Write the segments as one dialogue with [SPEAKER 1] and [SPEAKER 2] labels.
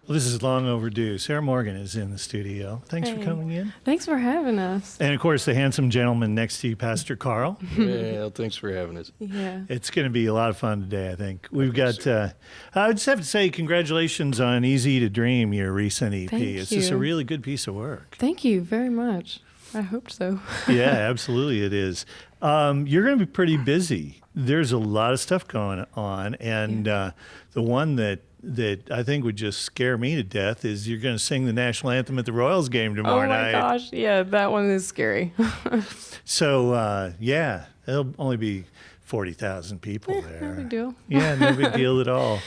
[SPEAKER 1] Well, this is long overdue. Sara Morgan is in the studio. Thanks for coming in.
[SPEAKER 2] Thanks for having us.
[SPEAKER 1] And, of course, the handsome gentleman next to you, Pastor Carl.
[SPEAKER 3] Yeah, thanks for having us.
[SPEAKER 2] Yeah.
[SPEAKER 1] It's going to be a lot of fun today, I think. We've got, I just have to say, congratulations on Easy to Dream, your recent EP.
[SPEAKER 2] Thank
[SPEAKER 1] It's
[SPEAKER 2] you.
[SPEAKER 1] just a really good piece of work.
[SPEAKER 2] Thank you very much. I hoped so.
[SPEAKER 1] Yeah, absolutely it is. You're going to be pretty busy. There's a lot of stuff going on, and the one that I think would just scare me to death is you're going to sing the national anthem at the Royals game tomorrow night.
[SPEAKER 2] Oh my gosh, yeah, that one is scary.
[SPEAKER 1] So, there'll only be 40,000 people there.
[SPEAKER 2] No big deal.
[SPEAKER 1] Yeah, no big deal at all.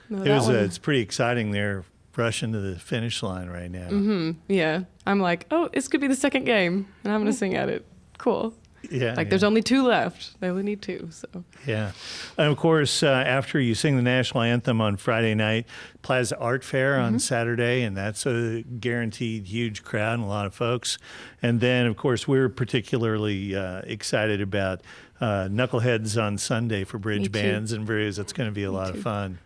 [SPEAKER 2] No,
[SPEAKER 1] It's pretty exciting. They're rushing to the finish line right now.
[SPEAKER 2] Yeah, I'm like, oh, this could be the second game, and I'm going to sing at it. Cool.
[SPEAKER 1] Yeah,
[SPEAKER 2] There's only 2 left. They only need 2, so.
[SPEAKER 1] Yeah. And, of course, after you sing the national anthem on Friday night, Plaza Art Fair on Saturday, and that's a guaranteed huge crowd and a lot of folks. And then, of course, we're particularly excited about Knuckleheads on Sunday for Bridge Bands and Brews. That's going to be a lot of fun.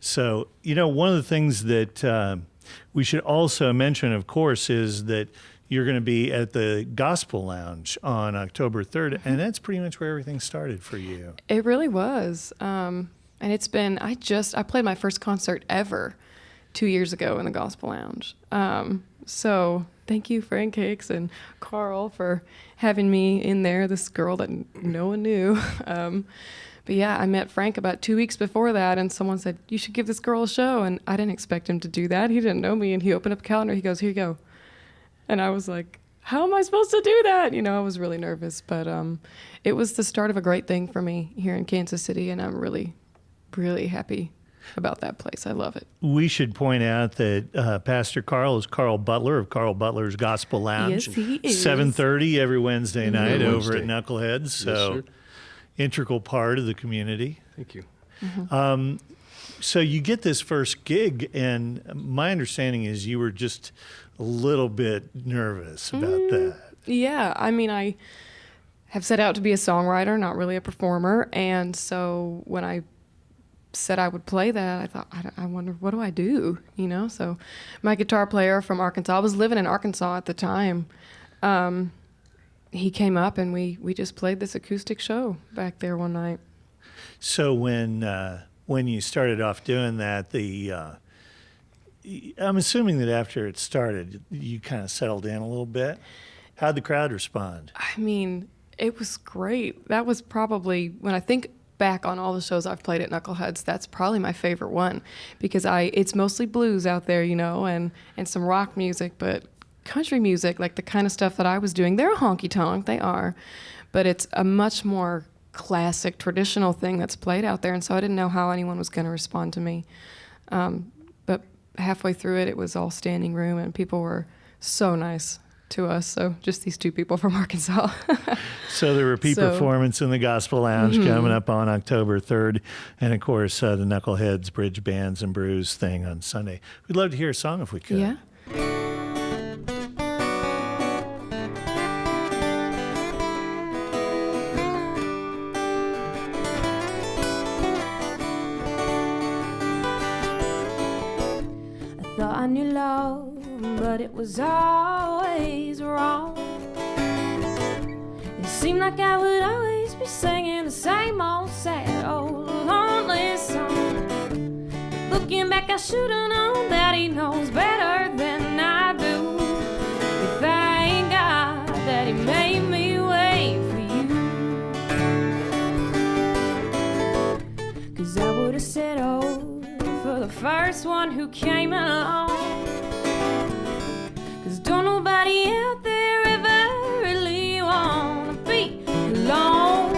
[SPEAKER 1] So, one of the things that we should also mention, of course, is that you're going to be at the Gospel Lounge on October 3rd, and that's pretty much where everything started for you.
[SPEAKER 2] It really was. And it's been, I played my first concert ever 2 years ago in the Gospel Lounge. So thank you, Frank Hicks and Carl, for having me in there, this girl that no one knew. But yeah, I met Frank about 2 weeks before that, and someone said, you should give this girl a show. And I didn't expect him to do that. He didn't know me, and he opened up a calendar. He goes, here you go. And I was like, how am I supposed to do that? I was really nervous, but it was the start of a great thing for me here in Kansas City, and I'm really, really happy about that place. I love it.
[SPEAKER 1] We should point out that Pastor Carl is Carl Butler of Carl Butler's Gospel Lounge.
[SPEAKER 2] Yes, he is.
[SPEAKER 1] 7:30 every Wednesday night over at
[SPEAKER 3] Wednesday.
[SPEAKER 1] Knuckleheads. So
[SPEAKER 3] Yes, sir.
[SPEAKER 1] integral part of the community.
[SPEAKER 3] Thank you.
[SPEAKER 1] So you get this first gig, and my understanding is you were just a little bit nervous about that.
[SPEAKER 2] Yeah, I have set out to be a songwriter, not really a performer. And so when I said I would play that, I thought, I wonder, what do I do? So my guitar player from Arkansas, I was living in Arkansas at the time. He came up and we just played this acoustic show back there one night.
[SPEAKER 1] So when you started off doing that, I'm assuming that after it started, you kind of settled in a little bit. How'd the crowd respond?
[SPEAKER 2] It was great. That was probably, when I think back on all the shows I've played at Knuckleheads, that's probably my favorite one, because it's mostly blues out there, and some rock music, but country music, like the kind of stuff that I was doing, they're honky-tonk, they are, but it's a much more classic, traditional thing that's played out there, and so I didn't know how anyone was going to respond to me. But halfway through it was all standing room, and people were so nice to us. So just these 2 people from Arkansas.
[SPEAKER 1] So the repeat performance in the Gospel Lounge coming up on October 3rd, and of course the Knuckleheads Bridge Bands and Brews thing on Sunday. We'd love to hear a song if we could.
[SPEAKER 2] Yeah.
[SPEAKER 4] Thought I knew love, but it was always wrong. It seemed like I would always be singing the same old sad, old lonely song. Looking back, I should've known that he knows better than I do. But thank God that he made me wait for you. 'Cause I would've settled for the first one who came along. 'Cause don't nobody out there ever really wanna be alone.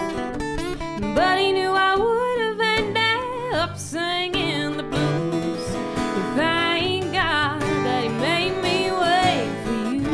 [SPEAKER 4] But he knew I would have ended up singing the blues. But thank God that he made me wait for you.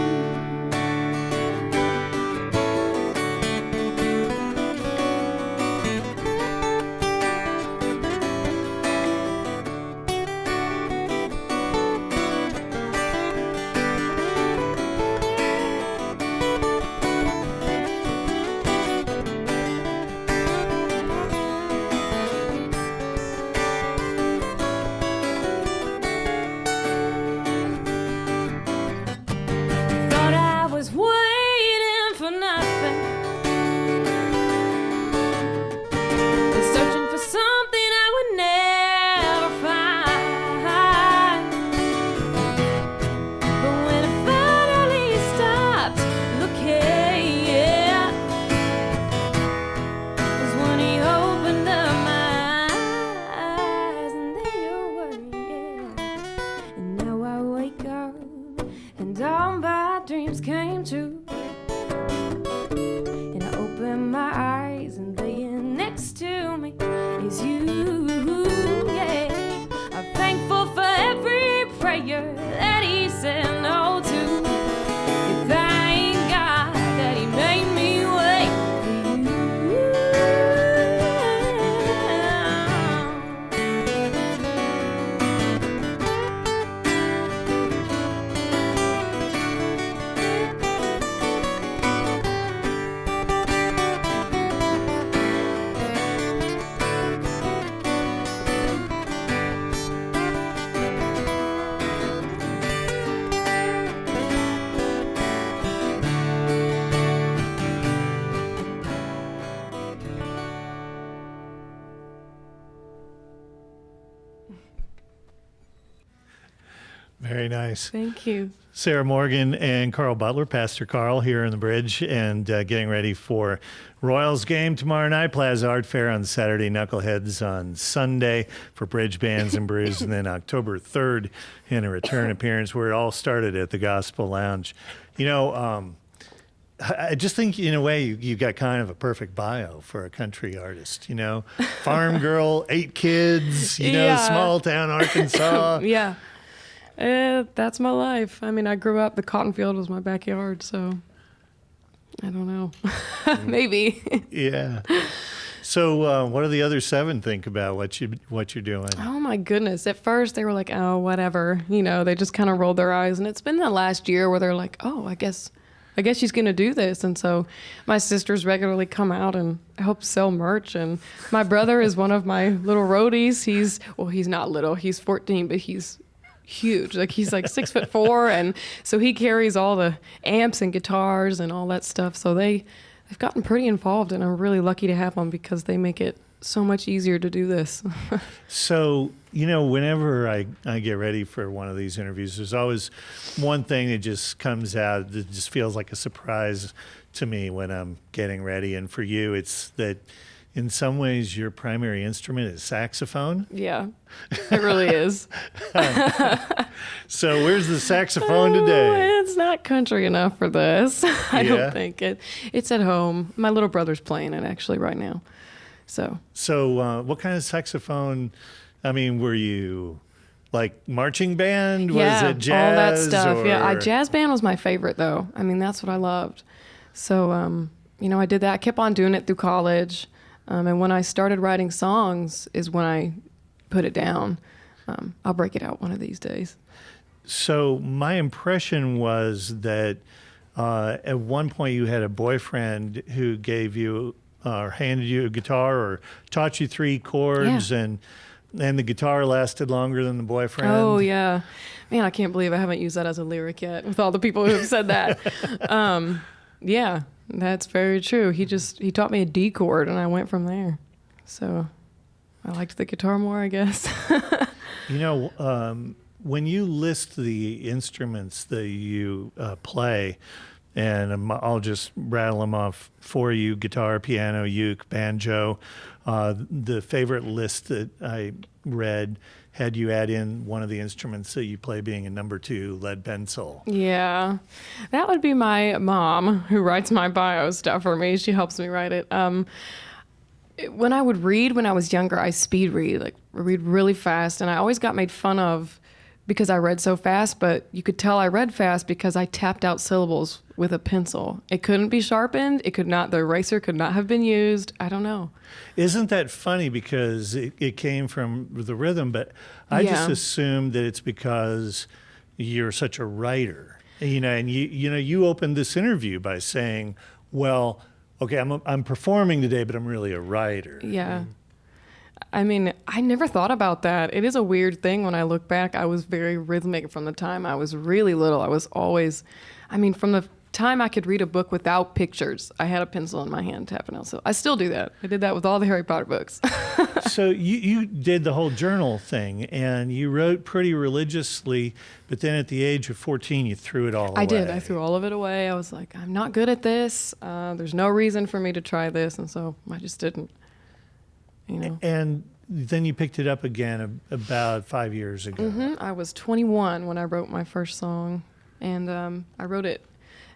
[SPEAKER 4] came true. And I opened my eyes, and laying next to me is you. Yeah, I'm thankful for every prayer that he said no to. And thank God that he made me wait for you.
[SPEAKER 1] Very nice.
[SPEAKER 2] Thank you.
[SPEAKER 1] Sara Morgan and Carl Butler, Pastor Carl, here in the bridge and getting ready for Royals game tomorrow night, Plaza Art Fair on Saturday, Knuckleheads on Sunday for Bridge Bands and Brews, and then October 3rd in a return appearance where it all started at the Gospel Lounge. You know, I just think in a way you got kind of a perfect bio for a country artist, you know, farm girl, 8 kids, you know,
[SPEAKER 2] Yeah.
[SPEAKER 1] small town Arkansas.
[SPEAKER 2] Yeah. That's my life. I mean, I grew up, the cotton field was my backyard, so I don't know. Maybe.
[SPEAKER 1] Yeah. So what do the other 7 think about what you're doing?
[SPEAKER 2] Oh my goodness. At first they were like, oh, whatever. You know, they just kind of rolled their eyes. And it's been the last year where they're like, oh, I guess she's going to do this. And so my sisters regularly come out and help sell merch. And my brother is one of my little roadies. He's not little. He's 14, but he's huge. Like he's like 6'4", and so he carries all the amps and guitars and all that stuff. So they've gotten pretty involved, and I'm really lucky to have them because they make it so much easier to do this.
[SPEAKER 1] So, you know, whenever I get ready for one of these interviews, there's always one thing that just comes out that just feels like a surprise to me when I'm getting ready. And for you, it's that in some ways your primary instrument is saxophone.
[SPEAKER 2] Yeah, it really is.
[SPEAKER 1] So where's the saxophone today?
[SPEAKER 2] Oh, it's not country enough for this. I
[SPEAKER 1] Yeah.
[SPEAKER 2] don't think it's at home. My little brother's playing it actually right now. So
[SPEAKER 1] What kind of saxophone? I mean, were you like marching band?
[SPEAKER 2] yeah,
[SPEAKER 1] Was it jazz?
[SPEAKER 2] all that stuff. Yeah,
[SPEAKER 1] or-
[SPEAKER 2] jazz band was my favorite though. I mean, that's what I loved. So you know, I did that. I kept on doing it through college. And when I started writing songs is when I put it down. I'll break it out one of these days.
[SPEAKER 1] So my impression was that at one point you had a boyfriend who gave you or handed you a guitar or taught you 3 chords,
[SPEAKER 2] Yeah.
[SPEAKER 1] and the guitar lasted longer than the boyfriend.
[SPEAKER 2] Oh, yeah. Man, I can't believe I haven't used that as a lyric yet with all the people who have said that. Yeah, that's very true. He taught me a D chord, and I went from there. So I liked the guitar more, I guess.
[SPEAKER 1] You know, when you list the instruments that you play, and I'll just rattle them off for you: guitar, piano, uke, banjo. The favorite list that I read had you add in one of the instruments that you play being a number 2 lead pencil.
[SPEAKER 2] Yeah, that would be my mom who writes my bio stuff for me. She helps me write it. When I would read when I was younger, I speed read, like read really fast, and I always got made fun of because I read so fast, but you could tell I read fast because I tapped out syllables with a pencil. It couldn't be sharpened. The eraser could not have been used. I don't know.
[SPEAKER 1] Isn't that funny? Because it came from the rhythm, but I just
[SPEAKER 2] Yeah.
[SPEAKER 1] assumed that it's because you're such a writer. You know, and you opened this interview by saying, well, okay, I'm performing today, but I'm really a writer.
[SPEAKER 2] Yeah. I mean, I never thought about that. It is a weird thing when I look back. I was very rhythmic from the time I was really little. I was always, from the time I could read a book without pictures, I had a pencil in my hand tapping out. So I still do that. I did that with all the Harry Potter books.
[SPEAKER 1] So you did the whole journal thing, and you wrote pretty religiously, but then at the age of 14, you threw it all away.
[SPEAKER 2] I did. I threw all of it away. I was like, I'm not good at this. There's no reason for me to try this. And so I just didn't, you know.
[SPEAKER 1] And then you picked it up again about 5 years ago.
[SPEAKER 2] I was 21 when I wrote my first song, and I wrote it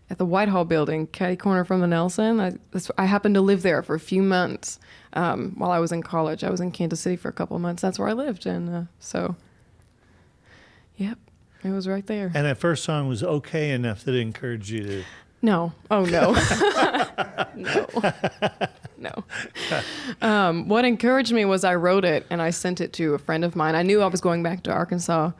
[SPEAKER 2] at the Whitehall building, catty corner from the Nelson. I happened to live there for a few months while I was in college. I was in Kansas City for a couple of months. That's where I lived. And yep, it was right there.
[SPEAKER 1] And that first song was okay enough that it encouraged you to...
[SPEAKER 2] No. Oh, no. No. What encouraged me was I wrote it and I sent it to a friend of mine. I knew I was going back to Arkansas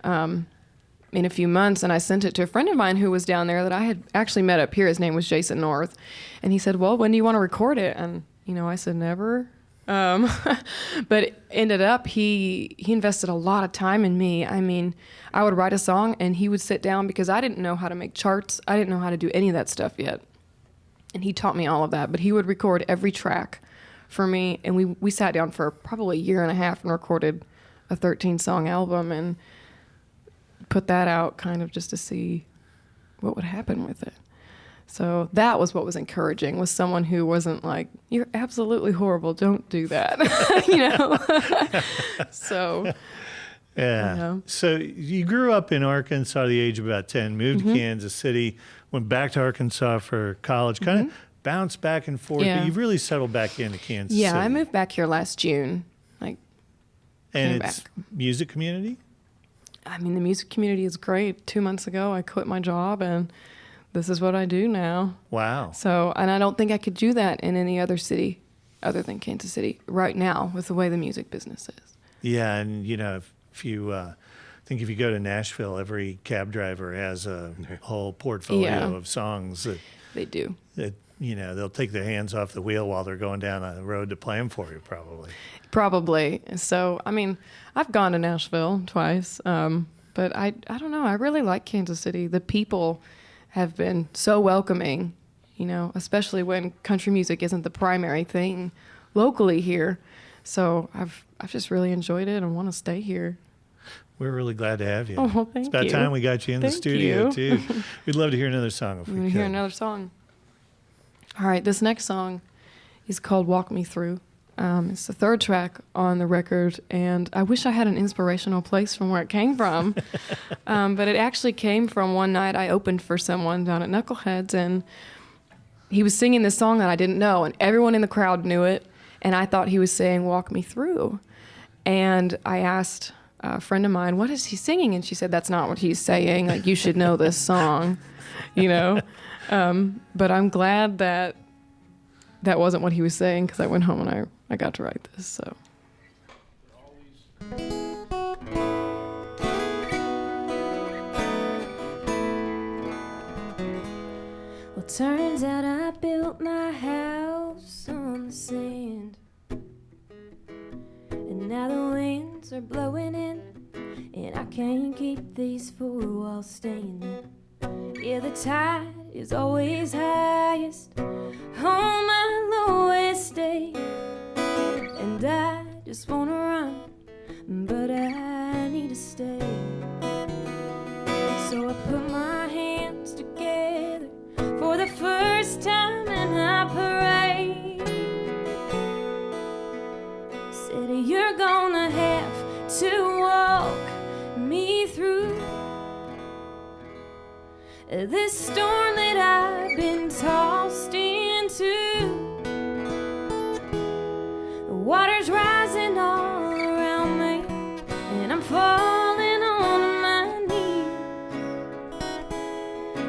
[SPEAKER 2] in a few months, and I sent it to a friend of mine who was down there that I had actually met up here. His name was Jason North. And he said, well, when do you want to record it? And, I said, never. But it ended up, he invested a lot of time in me. I mean, I would write a song and he would sit down because I didn't know how to make charts. I didn't know how to do any of that stuff yet. And he taught me all of that, but he would record every track for me. And we sat down for probably a year and a half and recorded a 13-song album and put that out kind of just to see what would happen with it. So that was what was encouraging, was someone who wasn't like, you're absolutely horrible, don't do that, So,
[SPEAKER 1] yeah. So you grew up in Arkansas at the age of about 10, moved to Kansas City, went back to Arkansas for college, kind of bounced back and forth, but you've really settled back into Kansas City.
[SPEAKER 2] Yeah, I moved back here last June.
[SPEAKER 1] And
[SPEAKER 2] came
[SPEAKER 1] it's
[SPEAKER 2] back.
[SPEAKER 1] music community?
[SPEAKER 2] I mean, the music community is great. 2 months ago, I quit my job and this is what I do now.
[SPEAKER 1] Wow.
[SPEAKER 2] So, and I don't think I could do that in any other city other than Kansas City right now with the way the music business is.
[SPEAKER 1] Yeah, and if you think if you go to Nashville, every cab driver has a whole portfolio of songs that
[SPEAKER 2] they do.
[SPEAKER 1] That they'll take their hands off the wheel while they're going down the road to play them for you, probably.
[SPEAKER 2] Probably. So, I mean, I've gone to Nashville twice, but I don't know. I really like Kansas City. The people have been so welcoming, especially when country music isn't the primary thing locally here. So I've just really enjoyed it and want to stay here.
[SPEAKER 1] We're really glad to have you.
[SPEAKER 2] Oh, well, thank you.
[SPEAKER 1] It's about time we got you in the studio, too. We'd love to hear another song if we could.
[SPEAKER 2] Hear another song. All right, this next song is called Walk Me Through. It's the third track on the record, and I wish I had an inspirational place from where it came from. But it actually came from one night I opened for someone down at Knuckleheads, and he was singing this song that I didn't know, and everyone in the crowd knew it, and I thought he was saying, walk me through. And I asked a friend of mine, what is he singing? And she said, that's not what he's saying. Like, you should know this song, But I'm glad that wasn't what he was saying, because I went home and I got to write this, so.
[SPEAKER 4] Well, turns out I built my house on the sand, and now the winds are blowing in, and I can't keep these four walls standing. Yeah, the tide is always highest on my lowest day, and I just wanna run, but I need to stay. So I put my hands together for the first time in our parade. Said, you're gonna have to walk me through this storm that I've been tossed into. The water's rising all around me, and I'm falling on my knees.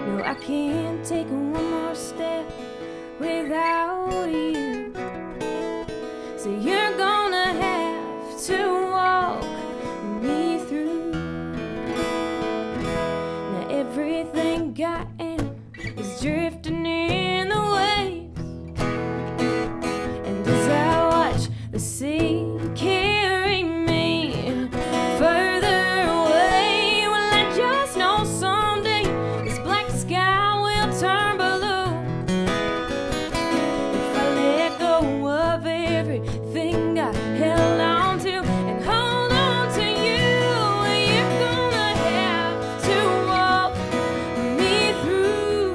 [SPEAKER 4] No, I can't take one more step without you. So you're gonna have to walk me through. Now everything I am is drifting in the waves, and as I watch the sea carry me further away, well, I just know someday this black sky will turn blue. If I let go of everything I held on to and hold on to you, you're gonna have to walk me through.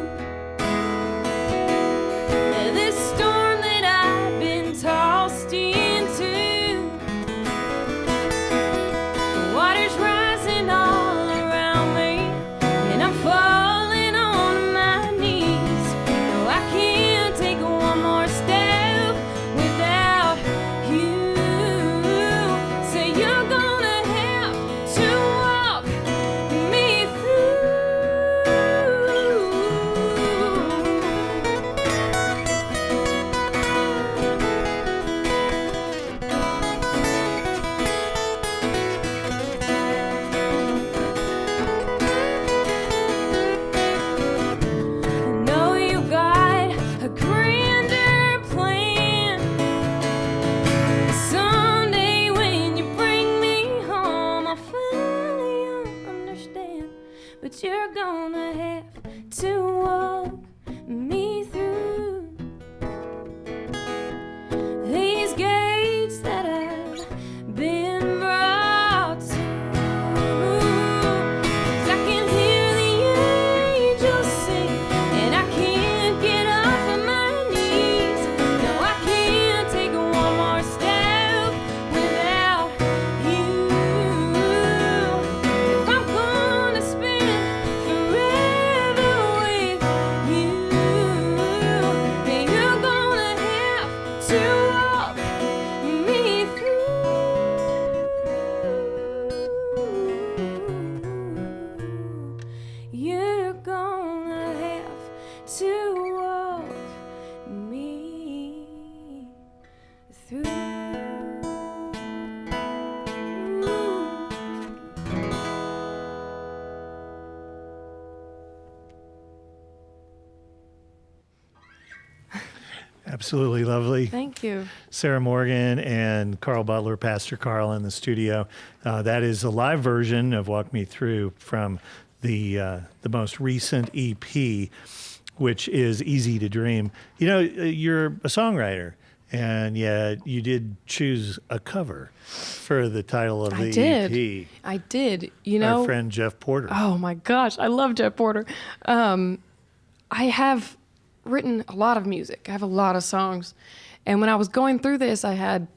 [SPEAKER 4] but you're gonna have to walk me through these gates that I've been brought to. 'Cause I can hear the angels sing, and I can't get off of my knees. No, I can't take one more step without you. If I'm gonna spend forever with you, then you're gonna have to walk me through. You're gonna have to walk me through.
[SPEAKER 1] Absolutely lovely.
[SPEAKER 2] Thank you.
[SPEAKER 1] Sara Morgan and Carl Butler, Pastor Carl, in the studio. That is a live version of "Walk Me Through" from the most recent EP, which is "Easy to Dream." You know, you're a songwriter, and yet you did choose a cover for the title of the EP.
[SPEAKER 2] I did. You know,
[SPEAKER 1] Our friend Jeff Porter.
[SPEAKER 2] oh my gosh, I love Jeff Porter. I have written a lot of music. I have a lot of songs. And when I was going through this, I had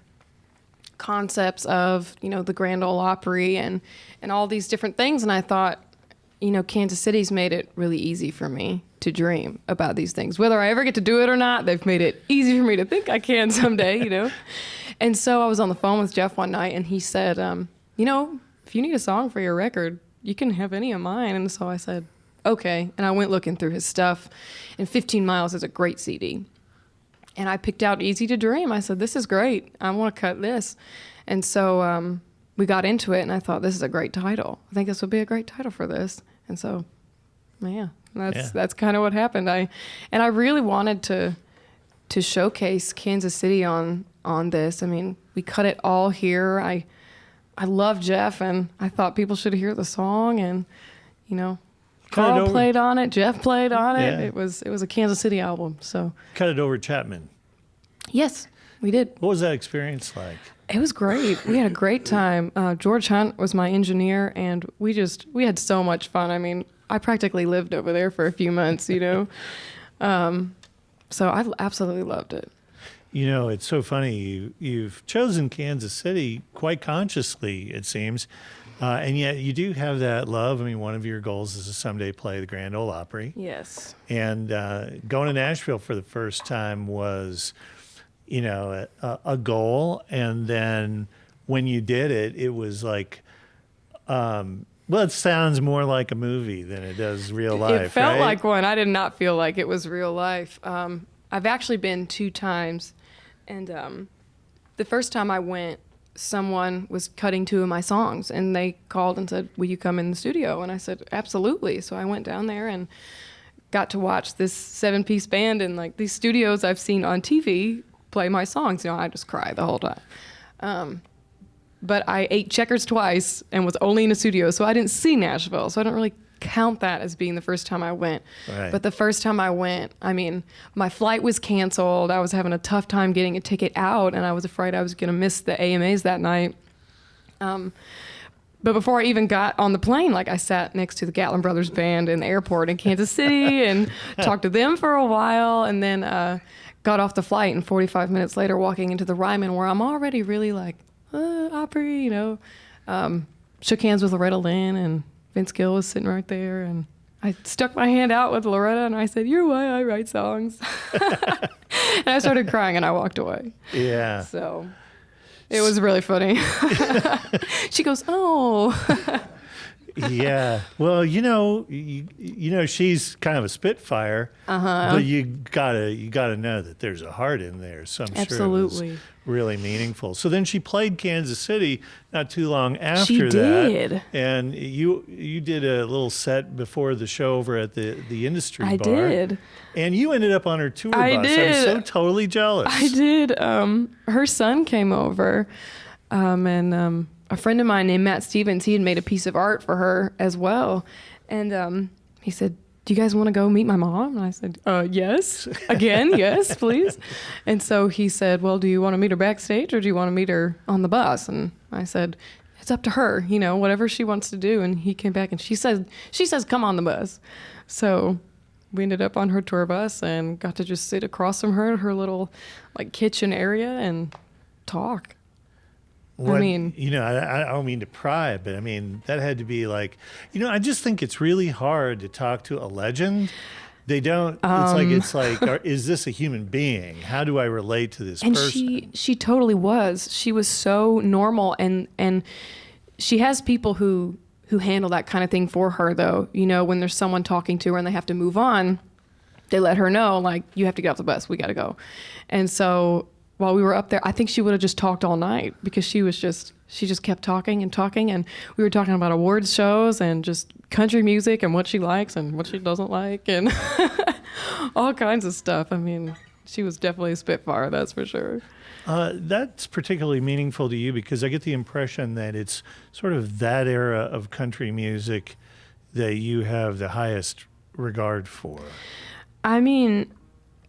[SPEAKER 2] concepts of, you know, the Grand Ole Opry and all these different things. And I thought, you know, Kansas City's made it really easy for me to dream about these things. Whether I ever get to do it or not, they've made it easy for me to think I can someday, you know. And so I was on the phone with Jeff one night, and he said, you know, if you need a song for your record, you can have any of mine. And so I said, okay. And I went looking through his stuff, and 15 Miles is a great CD. And I picked out Easy to Dream. I said, this is great. I want to cut this. And so we got into it, and I thought, this is a great title. I think this would be a great title for this. And so, yeah, that's kind of what happened. I really wanted to showcase Kansas City on this. I mean, we cut it all here. I love Jeff, and I thought people should hear the song, and, you know, Carl played on it, Jeff played on it.
[SPEAKER 1] Yeah.
[SPEAKER 2] It was a Kansas City album. So
[SPEAKER 1] Cut it over Chapman.
[SPEAKER 2] yes, we did.
[SPEAKER 1] What was that experience like?
[SPEAKER 2] It was great. We had a great time. George Hunt was my engineer, and we had so much fun. I mean, I practically lived over there for a few months, you know. So I absolutely loved it.
[SPEAKER 1] You know, it's so funny. You've chosen Kansas City quite consciously, it seems. And yet you do have that love. I mean, one of your goals is to someday play the Grand Ole Opry.
[SPEAKER 2] Yes.
[SPEAKER 1] And going to Nashville for the first time was, you know, a goal. And then when you did it, it was like, well, it sounds more like a movie than it does real life.
[SPEAKER 2] It felt
[SPEAKER 1] right?
[SPEAKER 2] like one. I did not feel like it was real life. I've actually been 2 times. And the first time I went, someone was cutting 2 of my songs, and they called and said, will you come in the studio? And I said, absolutely. So I went down there and got to watch this 7-piece band in like these studios I've seen on TV play my songs. You know, I just cried the whole time. But I ate Checkers twice and was only in a studio, so I didn't see Nashville. So I don't really count that as being the first time I went.
[SPEAKER 1] Right.
[SPEAKER 2] But the first time I went, I mean, my flight was canceled. I was having a tough time getting a ticket out, and I was afraid I was going to miss the AMAs that night. But before I even got on the plane, like, I sat next to the Gatlin Brothers band in the airport in Kansas City and talked to them for a while, and then got off the flight, and 45 minutes later walking into the Ryman, where I'm already really like, Opry, you know, shook hands with Loretta Lynn, and Vince Gill was sitting right there, and I stuck my hand out with Loretta, and I said, you're why I write songs. And I started crying, and I walked away.
[SPEAKER 1] Yeah.
[SPEAKER 2] So it was really funny. She goes, oh.
[SPEAKER 1] Yeah. Well, you know, she's kind of a spitfire, but you gotta know that there's a heart in there. So I'm sure it
[SPEAKER 2] Absolutely.
[SPEAKER 1] was really meaningful. So then she played Kansas City not too long after
[SPEAKER 2] She
[SPEAKER 1] that.
[SPEAKER 2] did.
[SPEAKER 1] And you did a little set before the show over at the industry
[SPEAKER 2] I
[SPEAKER 1] bar.
[SPEAKER 2] did.
[SPEAKER 1] And you ended up on her tour
[SPEAKER 2] I
[SPEAKER 1] bus.
[SPEAKER 2] did.
[SPEAKER 1] I'm so totally jealous.
[SPEAKER 2] I did. Her son came over, and a friend of mine named Matt Stevens, he had made a piece of art for her as well. And he said, do you guys want to go meet my mom? And I said, yes. Again, yes, please. And so he said, well, do you want to meet her backstage or do you want to meet her on the bus? And I said, it's up to her, whatever she wants to do. And he came back and she says, come on the bus. So we ended up on her tour bus and got to just sit across from her in her little kitchen area and talk.
[SPEAKER 1] I don't mean to pry, but I mean, that had to be I just think it's really hard to talk to a legend. They don't, it's like, is this a human being? How do I relate to this person?
[SPEAKER 2] And she totally was. She was so normal. And she has people who handle that kind of thing for her, though. When there's someone talking to her and they have to move on, they let her know, you have to get off the bus. We got to go. And so while we were up there, I think she would have just talked all night because she just kept talking. And we were talking about awards shows and just country music and what she likes and what she doesn't like and all kinds of stuff. I mean, she was definitely a spitfire, that's for sure.
[SPEAKER 1] That's particularly meaningful to you because I get the impression that it's sort of that era of country music that you have the highest regard for.
[SPEAKER 2] I mean,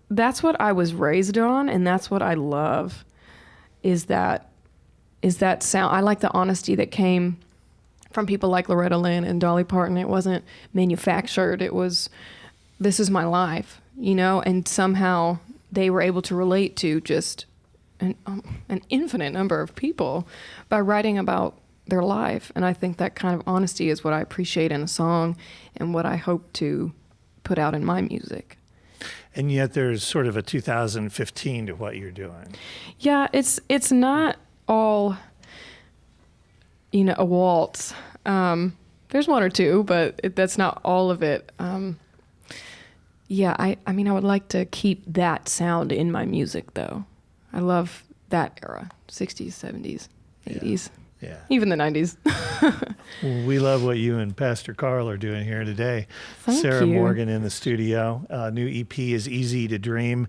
[SPEAKER 2] that's what I was raised on, and that's what I love, is that sound. I like the honesty that came from people like Loretta Lynn and Dolly Parton. It wasn't manufactured. It was, this is my life, and somehow they were able to relate to just an infinite number of people by writing about their life. And I think that kind of honesty is what I appreciate in a song and what I hope to put out in my music.
[SPEAKER 1] And yet there's sort of a 2015 to what you're doing.
[SPEAKER 2] Yeah, it's not all, a waltz. There's one or two, but that's not all of it. Yeah, I mean, I would like to keep that sound in my music, though. I love that era, 60s, 70s, 80s.
[SPEAKER 1] Yeah.
[SPEAKER 2] Even the 90s.
[SPEAKER 1] Well, we love what you and Pastor Carl are doing here today.
[SPEAKER 2] Thank
[SPEAKER 1] Sara
[SPEAKER 2] you.
[SPEAKER 1] Morgan in the studio. New EP is Easy to Dream.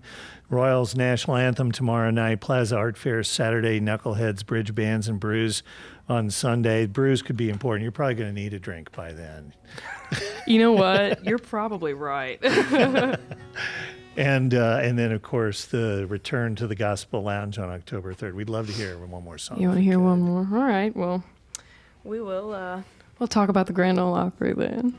[SPEAKER 1] Royals National Anthem tomorrow night. Plaza Art Fair Saturday. Knuckleheads, Bridge Bands, and Brews on Sunday. Brews could be important. You're probably going to need a drink by then.
[SPEAKER 2] You know what? You're probably right.
[SPEAKER 1] And then, of course, the return to the Gospel Lounge on October 3rd. We'd love to hear one more song.
[SPEAKER 2] You want to hear one more? All right. Well, we will. We'll talk about the Grand Ole Opry then.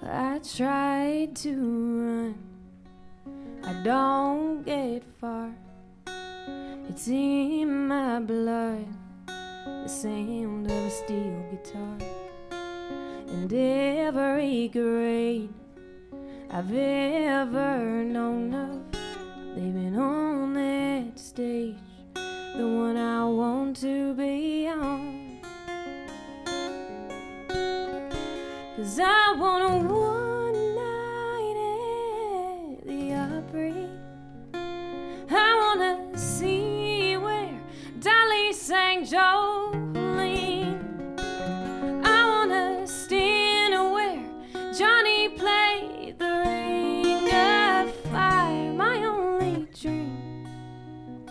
[SPEAKER 4] I tried to run, I don't get far. It's in my blood, the sound of a steel guitar. And every grade I've ever known of, they've been on that stage, the one I want to be on. 'Cause I want a one night at the Opry. I wanna see where Dolly sang Jolene. I wanna stand where Johnny played the Ring of Fire. My only dream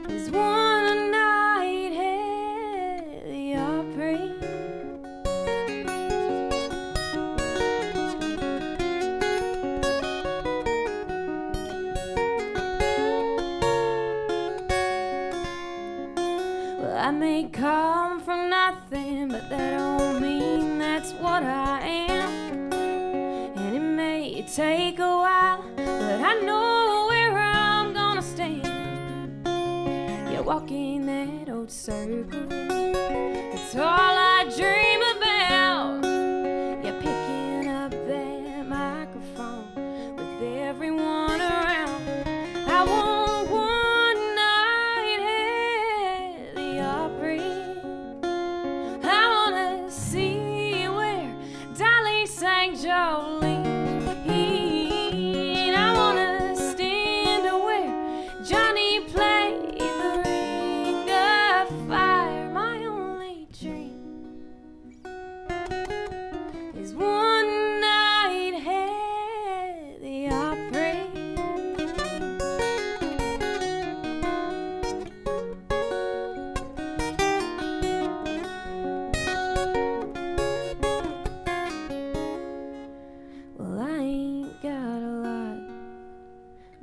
[SPEAKER 4] is one night at the Opry. I may come from nothing, but that don't mean that's what I am. And it may take a while, but I know where I'm gonna stand. Yeah, walking that old circle, it's all I dream about. Yeah, picking up that microphone with everyone around. I want one night at the Opry. I wanna see where Dolly sang Jolene. I wanna stand where Johnny played the Ring of Fire. My only dream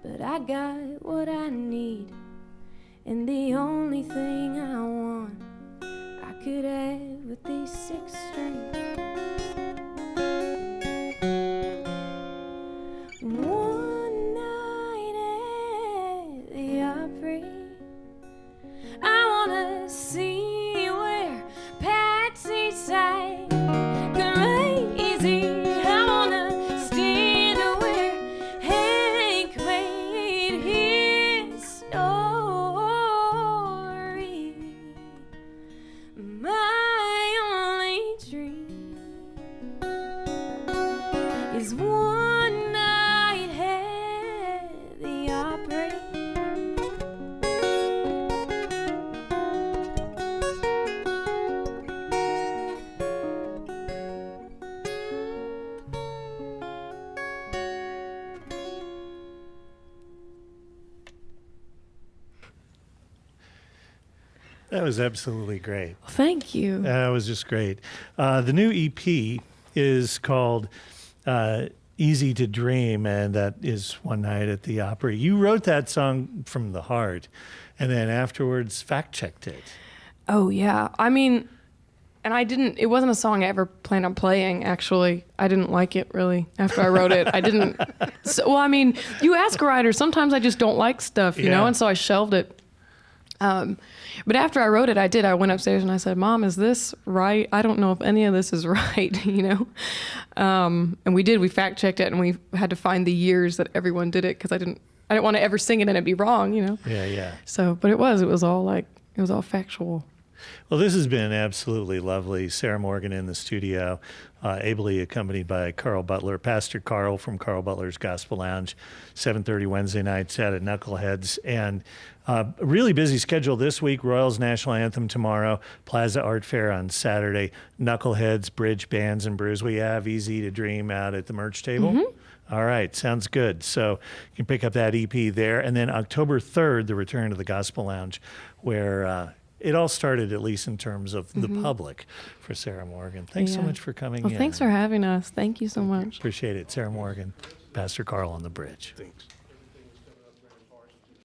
[SPEAKER 4] but I got what I need. And the only thing I want, I could have with these 6 strings. One night at the Opry, I wanna see where Patsy sang crazy. I wanna stand where Hank made his story. My only dream is one night at the Opry.
[SPEAKER 1] That was absolutely great.
[SPEAKER 2] Thank you.
[SPEAKER 1] That was just great. The new EP is called Easy to Dream, and that is One Night at the Opry. You wrote that song from the heart, and then afterwards fact-checked it.
[SPEAKER 2] Oh, yeah. I mean, and it wasn't a song I ever planned on playing, actually. I didn't like it, really, after I wrote it. I didn't. Well, I mean, you ask writers, sometimes I just don't like stuff, you know, and so I shelved it. But after I wrote it, I went upstairs and I said, Mom, is this right? I don't know if any of this is right, you know? And we fact checked it, and we had to find the years that everyone did it, because I didn't want to ever sing it and it be wrong, you know?
[SPEAKER 1] Yeah.
[SPEAKER 2] So, but it was all factual.
[SPEAKER 1] Well, this has been absolutely lovely. Sara Morgan in the studio, ably accompanied by Carl Butler, Pastor Carl from Carl Butler's Gospel Lounge, 7:30 Wednesday nights at Knuckleheads. And a really busy schedule this week. Royals National Anthem tomorrow, Plaza Art Fair on Saturday, Knuckleheads, Bridge, Bands, and Brews. We have Easy to Dream out at the merch table. Mm-hmm. All right, sounds good. So you can pick up that EP there. And then October 3rd, the return to the Gospel Lounge, where it all started, at least in terms of the public, for Sara Morgan. Thanks so much for coming in.
[SPEAKER 2] Well, thanks for having us. Thank you so much.
[SPEAKER 1] Appreciate it. Sara Morgan, Pastor Carl on the Bridge.
[SPEAKER 3] Thanks.